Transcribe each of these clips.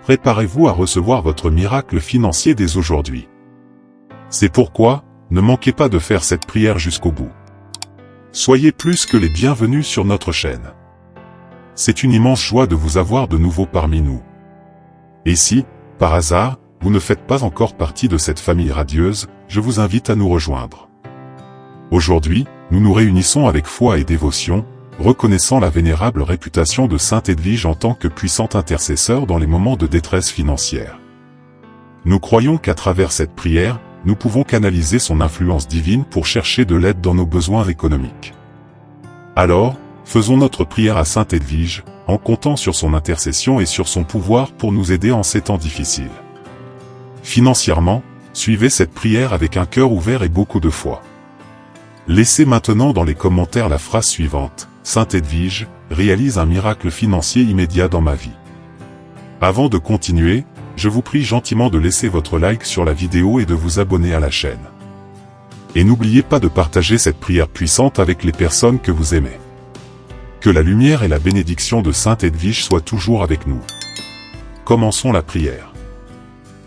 préparez-vous à recevoir votre miracle financier dès aujourd'hui. C'est pourquoi, ne manquez pas de faire cette prière jusqu'au bout. Soyez plus que les bienvenus sur notre chaîne. C'est une immense joie de vous avoir de nouveau parmi nous. Et si, par hasard, vous ne faites pas encore partie de cette famille radieuse, je vous invite à nous rejoindre. Aujourd'hui, nous nous réunissons avec foi et dévotion, reconnaissant la vénérable réputation de Sainte Edwige en tant que puissante intercesseur dans les moments de détresse financière. Nous croyons qu'à travers cette prière, nous pouvons canaliser son influence divine pour chercher de l'aide dans nos besoins économiques. Alors, faisons notre prière à Sainte Edwige, en comptant sur son intercession et sur son pouvoir pour nous aider en ces temps difficiles. Financièrement, suivez cette prière avec un cœur ouvert et beaucoup de foi. Laissez maintenant dans les commentaires la phrase suivante: Sainte Edwige, réalise un miracle financier immédiat dans ma vie. Avant de continuer, je vous prie gentiment de laisser votre like sur la vidéo et de vous abonner à la chaîne. Et n'oubliez pas de partager cette prière puissante avec les personnes que vous aimez. Que la lumière et la bénédiction de Sainte Edwige soient toujours avec nous. Commençons la prière.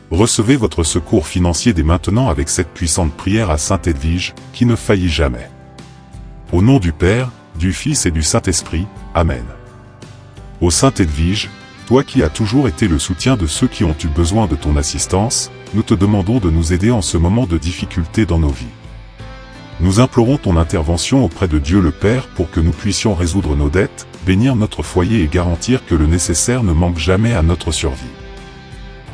Recevez votre secours financier dès maintenant avec cette puissante prière à Sainte Edwige, qui ne faillit jamais. Au nom du Père, du Fils et du Saint-Esprit, Amen. Ô Sainte Edwige, toi qui as toujours été le soutien de ceux qui ont eu besoin de ton assistance, nous te demandons de nous aider en ce moment de difficulté dans nos vies. Nous implorons ton intervention auprès de Dieu le Père pour que nous puissions résoudre nos dettes, bénir notre foyer et garantir que le nécessaire ne manque jamais à notre survie.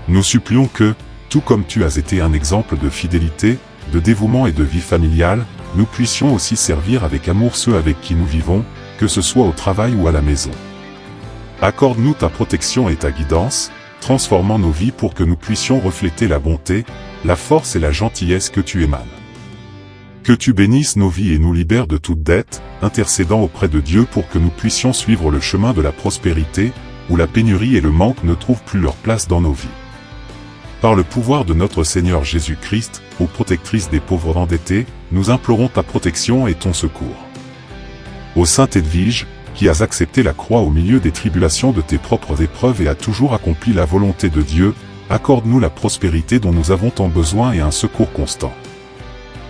Nous supplions que, tout comme tu as été un exemple de fidélité, de dévouement et de vie familiale, nous puissions aussi servir avec amour ceux avec qui nous vivons, que ce soit au travail ou à la maison. Accorde-nous ta protection et ta guidance, transformant nos vies pour que nous puissions refléter la bonté, la force et la gentillesse que tu émanes. Que tu bénisses nos vies et nous libères de toute dette, intercédant auprès de Dieu pour que nous puissions suivre le chemin de la prospérité, où la pénurie et le manque ne trouvent plus leur place dans nos vies. Par le pouvoir de notre Seigneur Jésus-Christ, ô protectrice des pauvres endettés, nous implorons ta protection et ton secours. Ô Sainte Edwige, qui as accepté la croix au milieu des tribulations de tes propres épreuves et as toujours accompli la volonté de Dieu, accorde-nous la prospérité dont nous avons tant besoin et un secours constant.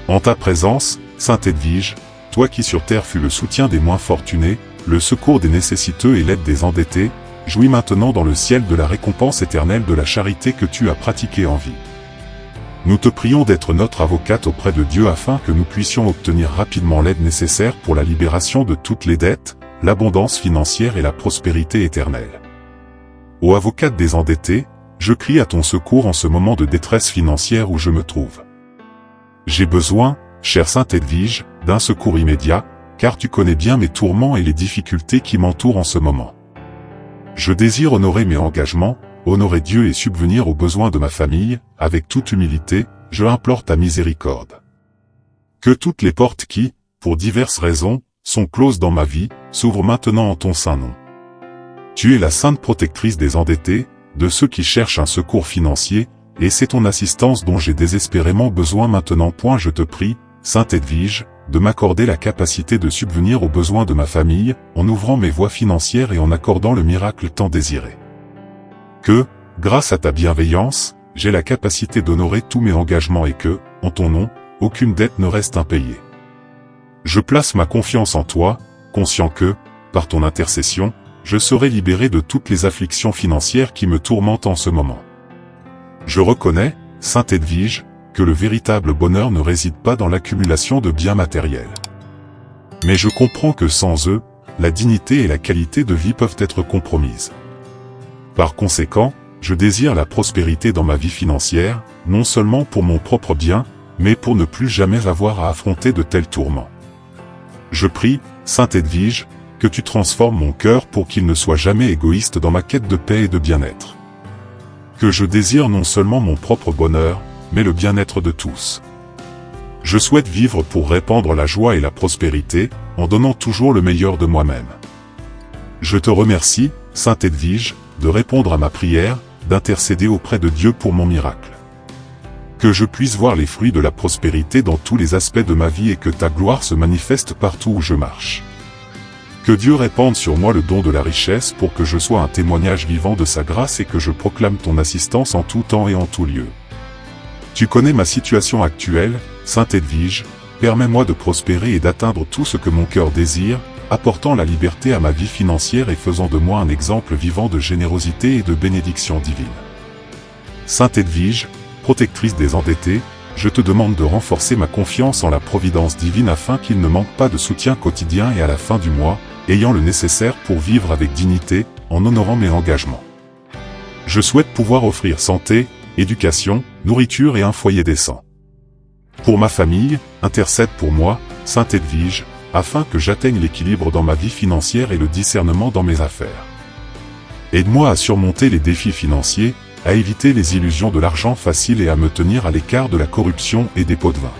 En ta présence, Sainte Edwige, toi qui sur terre fus le soutien des moins fortunés, le secours des nécessiteux et l'aide des endettés, jouis maintenant dans le ciel de la récompense éternelle de la charité que tu as pratiquée en vie. Nous te prions d'être notre avocate auprès de Dieu afin que nous puissions obtenir rapidement l'aide nécessaire pour la libération de toutes les dettes, l'abondance financière et la prospérité éternelle. Ô avocate des endettés, je crie à ton secours en ce moment de détresse financière où je me trouve. J'ai besoin, chère Sainte Edwige, d'un secours immédiat, car tu connais bien mes tourments et les difficultés qui m'entourent en ce moment. Je désire honorer mes engagements, honorer Dieu et subvenir aux besoins de ma famille, avec toute humilité, je implore ta miséricorde. Que toutes les portes qui, pour diverses raisons, sont closes dans ma vie, s'ouvrent maintenant en ton saint nom. Tu es la sainte protectrice des endettés, de ceux qui cherchent un secours financier, et c'est ton assistance dont j'ai désespérément besoin maintenant. Je te prie, Sainte Edwige, de m'accorder la capacité de subvenir aux besoins de ma famille, en ouvrant mes voies financières et en accordant le miracle tant désiré. Que, grâce à ta bienveillance, j'ai la capacité d'honorer tous mes engagements et que, en ton nom, aucune dette ne reste impayée. Je place ma confiance en toi, conscient que, par ton intercession, je serai libéré de toutes les afflictions financières qui me tourmentent en ce moment. Je reconnais, Sainte Edwige, que le véritable bonheur ne réside pas dans l'accumulation de biens matériels. Mais je comprends que sans eux, la dignité et la qualité de vie peuvent être compromises. Par conséquent, je désire la prospérité dans ma vie financière, non seulement pour mon propre bien, mais pour ne plus jamais avoir à affronter de tels tourments. Je prie, Sainte Edwige, que tu transformes mon cœur pour qu'il ne soit jamais égoïste dans ma quête de paix et de bien-être. Que je désire non seulement mon propre bonheur, mais le bien-être de tous. Je souhaite vivre pour répandre la joie et la prospérité, en donnant toujours le meilleur de moi-même. Je te remercie, Sainte Edwige, de répondre à ma prière, d'intercéder auprès de Dieu pour mon miracle. Que je puisse voir les fruits de la prospérité dans tous les aspects de ma vie et que ta gloire se manifeste partout où je marche. Que Dieu répande sur moi le don de la richesse pour que je sois un témoignage vivant de sa grâce et que je proclame ton assistance en tout temps et en tout lieu. Tu connais ma situation actuelle, Sainte Edwige, permets-moi de prospérer et d'atteindre tout ce que mon cœur désire, apportant la liberté à ma vie financière et faisant de moi un exemple vivant de générosité et de bénédiction divine. Sainte Edwige, protectrice des endettés, je te demande de renforcer ma confiance en la providence divine afin qu'il ne manque pas de soutien quotidien et à la fin du mois, ayant le nécessaire pour vivre avec dignité, en honorant mes engagements. Je souhaite pouvoir offrir santé, éducation, nourriture et un foyer décent. Pour ma famille, intercède pour moi, Sainte Edwige, afin que j'atteigne l'équilibre dans ma vie financière et le discernement dans mes affaires. Aide-moi à surmonter les défis financiers, à éviter les illusions de l'argent facile et à me tenir à l'écart de la corruption et des pots de vin.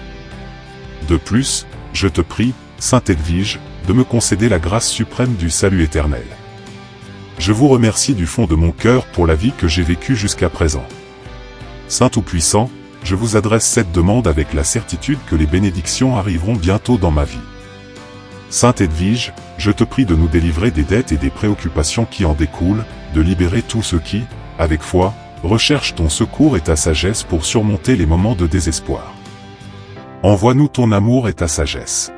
De plus, je te prie, Sainte Edwige, de me concéder la grâce suprême du salut éternel. Je vous remercie du fond de mon cœur pour la vie que j'ai vécue jusqu'à présent. Saint Tout-Puissant, je vous adresse cette demande avec la certitude que les bénédictions arriveront bientôt dans ma vie. Sainte Edwige, je te prie de nous délivrer des dettes et des préoccupations qui en découlent, de libérer tous ceux qui, avec foi, recherchent ton secours et ta sagesse pour surmonter les moments de désespoir. Envoie-nous ton amour et ta sagesse.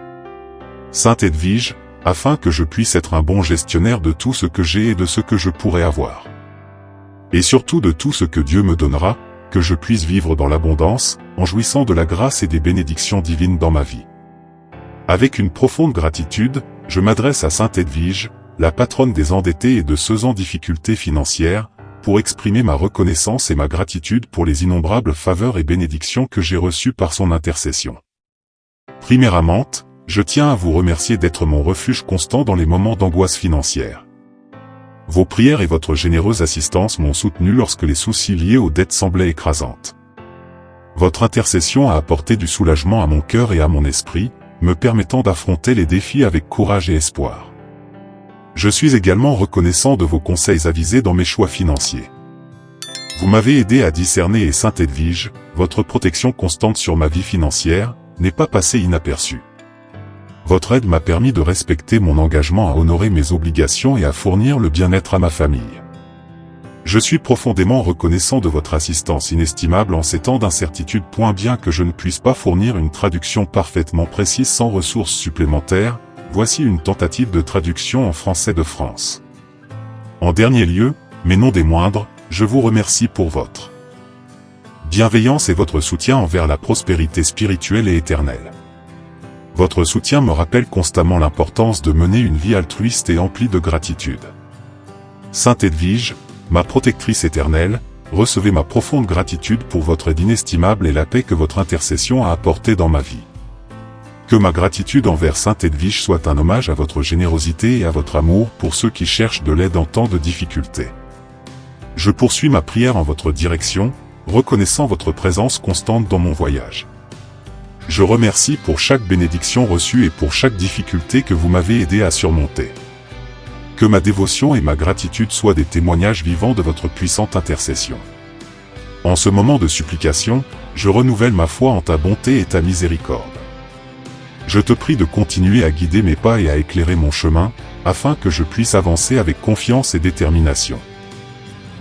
Sainte Edwige, afin que je puisse être un bon gestionnaire de tout ce que j'ai et de ce que je pourrai avoir. Et surtout de tout ce que Dieu me donnera, que je puisse vivre dans l'abondance, en jouissant de la grâce et des bénédictions divines dans ma vie. Avec une profonde gratitude, je m'adresse à Sainte Edwige, la patronne des endettés et de ceux en difficulté financière, pour exprimer ma reconnaissance et ma gratitude pour les innombrables faveurs et bénédictions que j'ai reçues par son intercession. Priméirement, je tiens à vous remercier d'être mon refuge constant dans les moments d'angoisse financière. Vos prières et votre généreuse assistance m'ont soutenu lorsque les soucis liés aux dettes semblaient écrasantes. Votre intercession a apporté du soulagement à mon cœur et à mon esprit, me permettant d'affronter les défis avec courage et espoir. Je suis également reconnaissant de vos conseils avisés dans mes choix financiers. Vous m'avez aidé à discerner et Sainte Edwige, votre protection constante sur ma vie financière, n'est pas passée inaperçue. Votre aide m'a permis de respecter mon engagement à honorer mes obligations et à fournir le bien-être à ma famille. Je suis profondément reconnaissant de votre assistance inestimable en ces temps d'incertitude. Bien que je ne puisse pas fournir une traduction parfaitement précise sans ressources supplémentaires, voici une tentative de traduction en français de France. En dernier lieu, mais non des moindres, je vous remercie pour votre bienveillance et votre soutien envers la prospérité spirituelle et éternelle. Votre soutien me rappelle constamment l'importance de mener une vie altruiste et emplie de gratitude. Sainte Edwige, ma protectrice éternelle, recevez ma profonde gratitude pour votre aide inestimable et la paix que votre intercession a apportée dans ma vie. Que ma gratitude envers Sainte Edwige soit un hommage à votre générosité et à votre amour pour ceux qui cherchent de l'aide en temps de difficulté. Je poursuis ma prière en votre direction, reconnaissant votre présence constante dans mon voyage. Je remercie pour chaque bénédiction reçue et pour chaque difficulté que vous m'avez aidé à surmonter. Que ma dévotion et ma gratitude soient des témoignages vivants de votre puissante intercession. En ce moment de supplication, je renouvelle ma foi en ta bonté et ta miséricorde. Je te prie de continuer à guider mes pas et à éclairer mon chemin, afin que je puisse avancer avec confiance et détermination.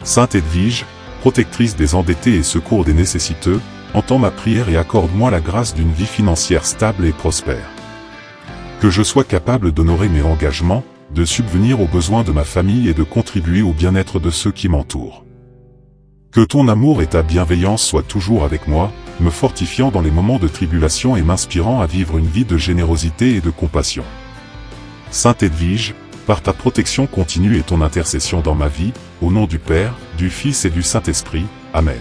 Sainte Edwige, protectrice des endettés et secours des nécessiteux, entends ma prière et accorde-moi la grâce d'une vie financière stable et prospère. Que je sois capable d'honorer mes engagements, de subvenir aux besoins de ma famille et de contribuer au bien-être de ceux qui m'entourent. Que ton amour et ta bienveillance soient toujours avec moi, me fortifiant dans les moments de tribulation et m'inspirant à vivre une vie de générosité et de compassion. Sainte Edwige, par ta protection continue et ton intercession dans ma vie, au nom du Père, du Fils et du Saint-Esprit, Amen.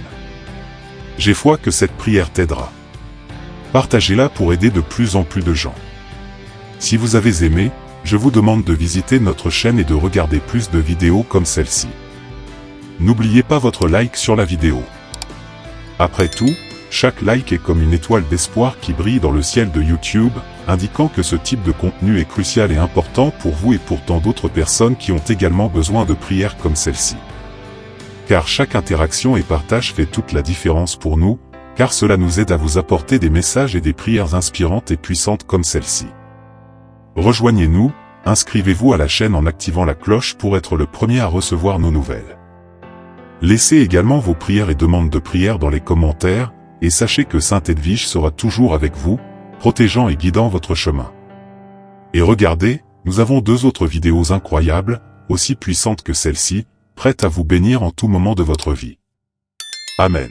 J'ai foi que cette prière t'aidera. Partagez-la pour aider de plus en plus de gens. Si vous avez aimé, je vous demande de visiter notre chaîne et de regarder plus de vidéos comme celle-ci. N'oubliez pas votre like sur la vidéo. Après tout, chaque like est comme une étoile d'espoir qui brille dans le ciel de YouTube, indiquant que ce type de contenu est crucial et important pour vous et pour tant d'autres personnes qui ont également besoin de prières comme celle-ci. Car chaque interaction et partage fait toute la différence pour nous, car cela nous aide à vous apporter des messages et des prières inspirantes et puissantes comme celle-ci. Rejoignez-nous, inscrivez-vous à la chaîne en activant la cloche pour être le premier à recevoir nos nouvelles. Laissez également vos prières et demandes de prière dans les commentaires, et sachez que Sainte Edwige sera toujours avec vous, protégeant et guidant votre chemin. Et regardez, nous avons 2 autres vidéos incroyables, aussi puissantes que celle-ci, prêtes à vous bénir en tout moment de votre vie. Amen.